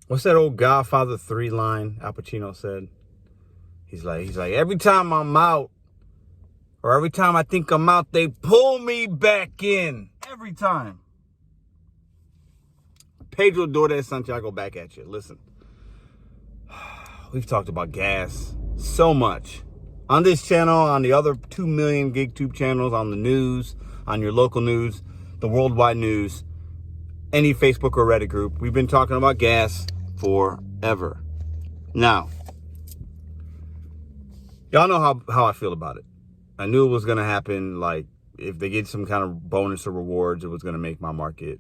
what's that old Godfather 3 line Al Pacino said? He's like, every time I'm out, or every time I think I'm out, they pull me back in. Every time. Pedro Doordash Santiago back at you. Listen, we've talked about gas so much. On this channel, on the other 2 million GigTube channels, on the news, on your local news, the worldwide news, any Facebook or Reddit group, we've been talking about gas forever. Now, y'all know how I feel about it. I knew it was going to happen. Like, if they get some kind of bonus or rewards, it was going to make my market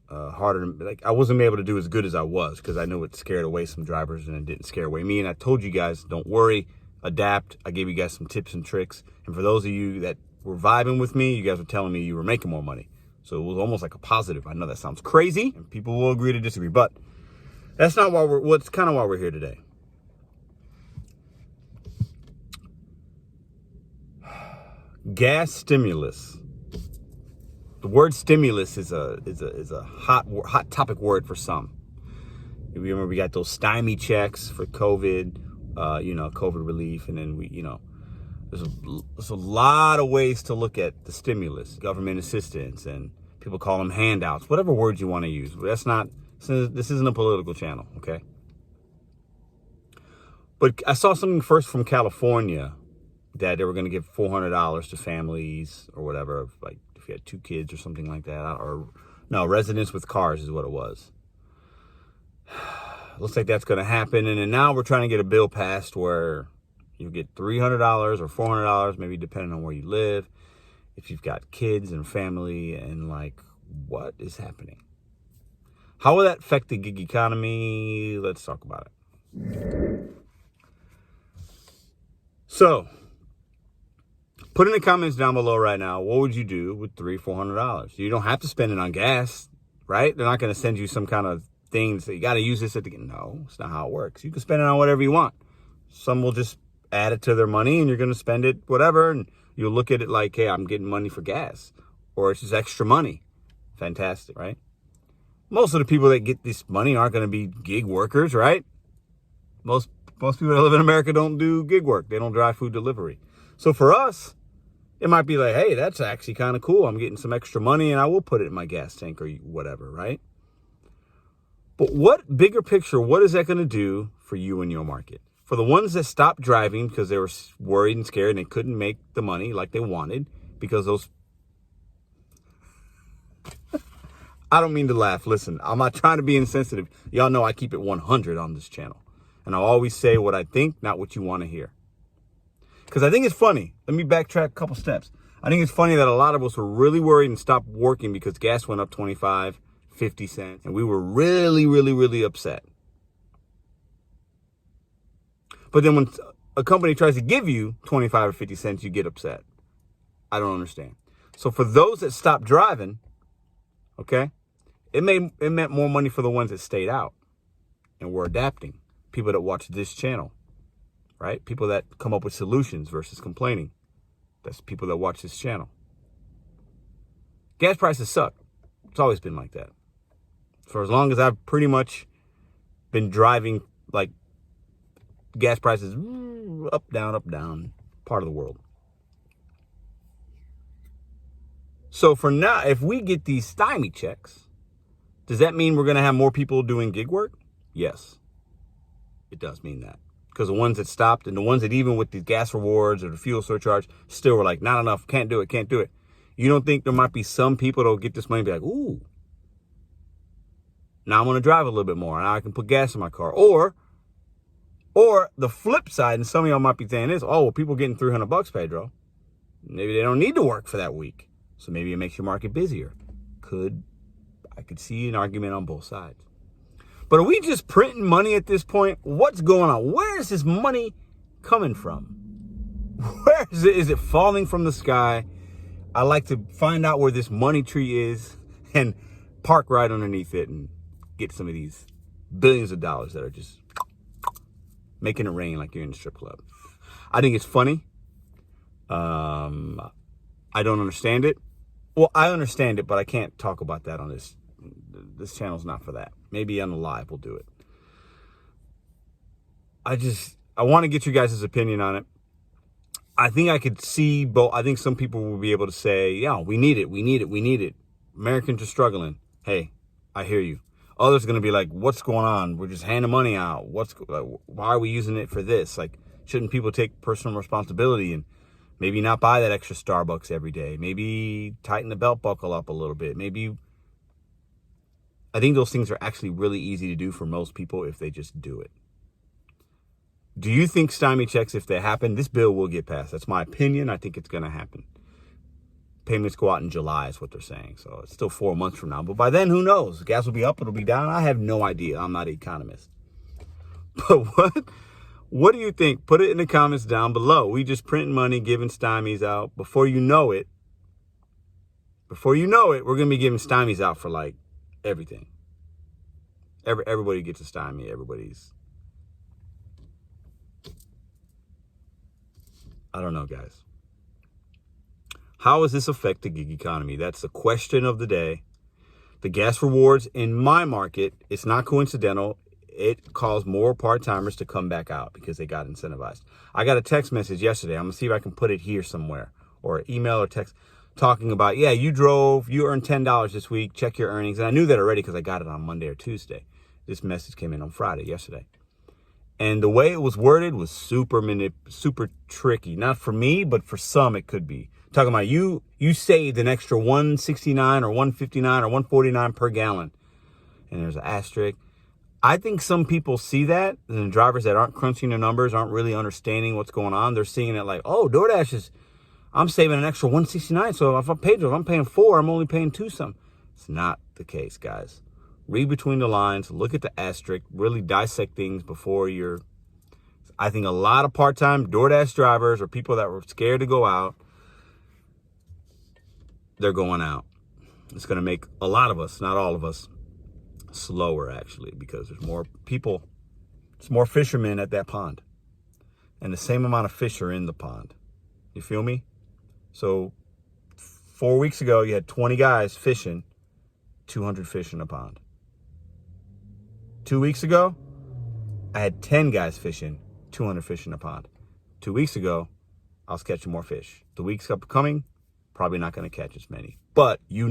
harder. Like, I wasn't able to do as good as I was because I knew it scared away some drivers and it didn't scare away me. And I told you guys, don't worry, adapt. I gave you guys some tips and tricks. And for those of you that were vibing with me, you guys were telling me you were making more money. So it was almost like a positive. I know that sounds crazy and people will agree to disagree, but that's not why what's kind of why we're here today. Gas stimulus. The word stimulus is a hot topic word for some. You remember we got those stymie checks for COVID, COVID relief, and then there's a lot of ways to look at the stimulus, government assistance, and people call them handouts, whatever words you want to use. This isn't a political channel, okay? But I saw something first from California that they were going to give $400 to families or whatever, like if you had 2 kids or something like that, or no, residents with cars is what it was. Looks like that's going to happen. And then now we're trying to get a bill passed where you get $300 or $400, maybe depending on where you live, if you've got kids and family, and like, what is happening? How will that affect the gig economy? Let's talk about it. So, put in the comments down below right now, what would you do with $300, $400? You don't have to spend it on gas, right? They're not going to send you some kind of thing that you got to use this at the end. No, it's not how it works. You can spend it on whatever you want. Some will just add it to their money and you're going to spend it whatever. And you'll look at it like, hey, I'm getting money for gas, or it's just extra money. Fantastic, right? Most of the people that get this money aren't going to be gig workers, right? Most people that live in America don't do gig work. They don't drive food delivery. So for us, it might be like, hey, that's actually kind of cool. I'm getting some extra money and I will put it in my gas tank or whatever, right? But what bigger picture, what is that going to do for you and your market? For the ones that stopped driving because they were worried and scared and they couldn't make the money like they wanted because those... I don't mean to laugh. Listen, I'm not trying to be insensitive. Y'all know I keep it 100 on this channel. And I'll always say what I think, not what you want to hear. Because I think it's funny. Let me backtrack a couple steps. I think it's funny that a lot of us were really worried and stopped working because gas went up 25, 50 cents. And we were really, really, really upset. But then when a company tries to give you 25 or 50 cents, you get upset. I don't understand. So for those that stopped driving, okay, it meant more money for the ones that stayed out and were adapting. People that watch this channel, right? People that come up with solutions versus complaining. That's people that watch this channel. Gas prices suck. It's always been like that. For as long as I've pretty much been driving, like, gas prices up, down, part of the world. So for now, if we get these stymie checks, does that mean we're going to have more people doing gig work? Yes, it does mean that. Because the ones that stopped and the ones that even with the gas rewards or the fuel surcharge still were like, not enough, can't do it. You don't think there might be some people that'll get this money and be like, ooh, now I'm going to drive a little bit more. Now I can put gas in my car. Or the flip side, and some of y'all might be saying this, oh, well, people getting $300, Pedro. Maybe they don't need to work for that week. So maybe it makes your market busier. I could see an argument on both sides. But are we just printing money at this point? What's going on? Where is this money coming from? Where is it? Is it falling from the sky? I like to find out where this money tree is and park right underneath it and get some of these billions of dollars that are just making it rain like you're in a strip club. I think it's funny. I don't understand it. Well, I understand it, but I can't talk about that on this This channel's not for that. Maybe on the live we'll do it. I want to get you guys' opinion on it. I think I could see both. I think some people will be able to say, yeah, we need it. We need it. We need it. Americans are struggling. Hey, I hear you. Others are going to be like, what's going on? We're just handing money out. Why are we using it for this? Like, shouldn't people take personal responsibility and maybe not buy that extra Starbucks every day? Maybe tighten the belt buckle up a little bit. Maybe. I think those things are actually really easy to do for most people if they just do it. Do you think stymie checks, if they happen, this bill will get passed? That's my opinion. I think it's going to happen. Payments go out in July is what they're saying. So it's still 4 months from now. But by then, who knows? Gas will be up. It'll be down. I have no idea. I'm not an economist. But what do you think? Put it in the comments down below. We just printing money, giving stymies out. Before you know it, we're going to be giving stymies out for like everything. Everybody gets a stymie. Everybody's... I don't know, guys. How does this affect the gig economy? That's the question of the day. The gas rewards in my market, it's not coincidental. It caused more part-timers to come back out because they got incentivized. I got a text message yesterday. I'm going to see if I can put it here somewhere, or email or text, talking about, yeah, you earned $10 this week. Check your earnings. And I knew that already because I got it on Monday or Tuesday. This message came in on Friday, yesterday. And the way it was worded was super tricky. Not for me, but for some it could be. Talking about you saved an extra $1.69 or $1.59 or $1.49 per gallon. And there's an asterisk. I think some people see that, and the drivers that aren't crunching the numbers, aren't really understanding what's going on. They're seeing it like, oh, Doordash I'm saving an extra $1.69. So if I'm paying $4, I'm only paying $2 some. It's not the case, guys. Read between the lines, look at the asterisk, really dissect things before you're... I think a lot of part-time Doordash drivers or people that were scared to go out, they're going out. It's going to make a lot of us, not all of us, slower, actually, because there's more people, it's more fishermen at that pond. And the same amount of fish are in the pond. You feel me? So 4 weeks ago, you had 20 guys fishing, 200 fish in a pond. 2 weeks ago, I had 10 guys fishing, 200 fish in a pond. 2 weeks ago, I was catching more fish. The weeks upcoming, probably not going to catch as many. But y'all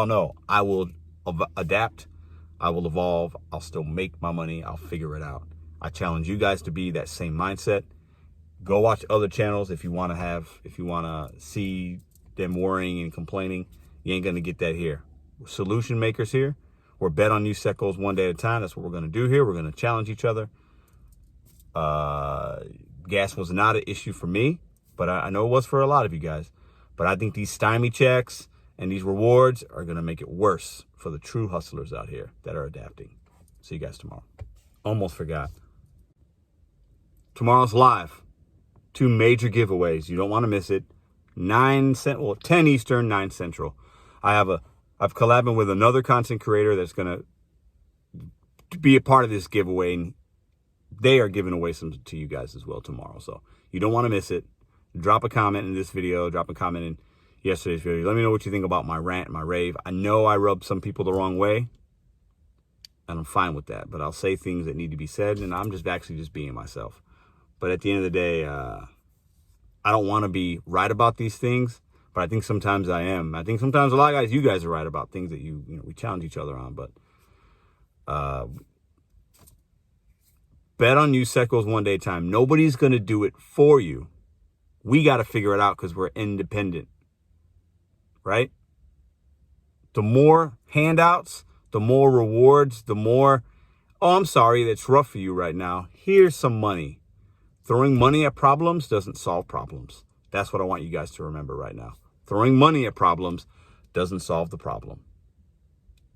know, I will adapt. I will evolve. I'll still make my money. I'll figure it out. I challenge you guys to be that same mindset. Go watch other channels if you want to see them worrying and complaining. You ain't going to get that here. We're solution makers here. We're bet on you set goals one day at a time. That's what we're going to do here. We're going to challenge each other. Gas was not an issue for me, but I know it was for a lot of you guys. But I think these stymie checks and these rewards are going to make it worse for the true hustlers out here that are adapting. See you guys tomorrow. Almost forgot. Tomorrow's live. 2 major giveaways. You don't want to miss it. 10 Eastern, 9 Central. I've collabed with another content creator that's going to be a part of this giveaway. And they are giving away some to you guys as well tomorrow. So you don't want to miss it. Drop a comment in this video. Drop a comment in yesterday's video. Let me know what you think about my rant, my rave. I know I rubbed some people the wrong way, and I'm fine with that. But I'll say things that need to be said, and I'm just being myself. But at the end of the day, I don't want to be right about these things, but I think sometimes I am. I think sometimes a lot of you guys are right about things that we challenge each other on. But bet on you set goals one day at a time. Nobody's going to do it for you. We got to figure it out because we're independent, right? The more handouts, the more rewards, the more, oh, I'm sorry, that's rough for you right now. Here's some money. Throwing money at problems doesn't solve problems. That's what I want you guys to remember right now. Throwing money at problems doesn't solve the problem.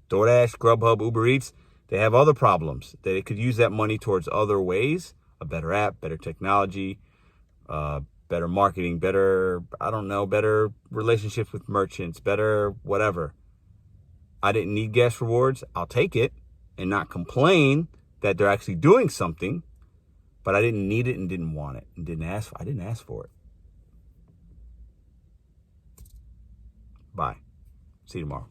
Doordash, Grubhub, Uber Eats, they have other problems. They could use that money towards other ways, a better app, better technology, better marketing, better relationships with merchants, better whatever. I didn't need gas rewards. I'll take it and not complain that they're actually doing something, but I didn't need it and didn't want it and I didn't ask for it. Bye. See you tomorrow.